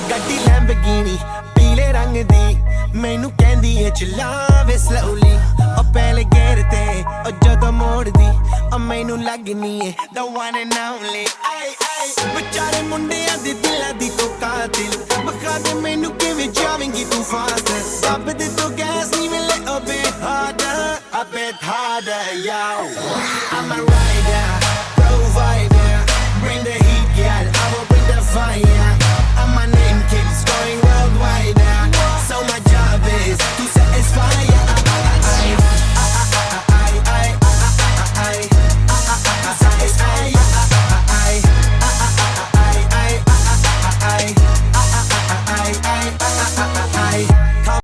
ਗੱਡੀ ਲੈਂਬਰਗਿਨੀ ਪੀਲੇ ਰੰਗ ਦੀ ਮੈਨੂੰ ਕਹਿੰਦੀ ਏ ਚਲਾਵੇ ਸਲੋਲੀ ਉਹ ਪਹਿਲੇ ਗੇਰ ਤੇ ਉਹ ਜਦੋਂ ਮੋੜਦੀ ਉਹ ਮੈਨੂੰ ਲੱਗਨੀ ਏ the one and only ਵਿਚਾਰੇ ਮੁੰਡਿਆਂ ਦੀ ਦਿਲਾਂ ਦੀ ਤੂੰ ਕਾਤਿਲ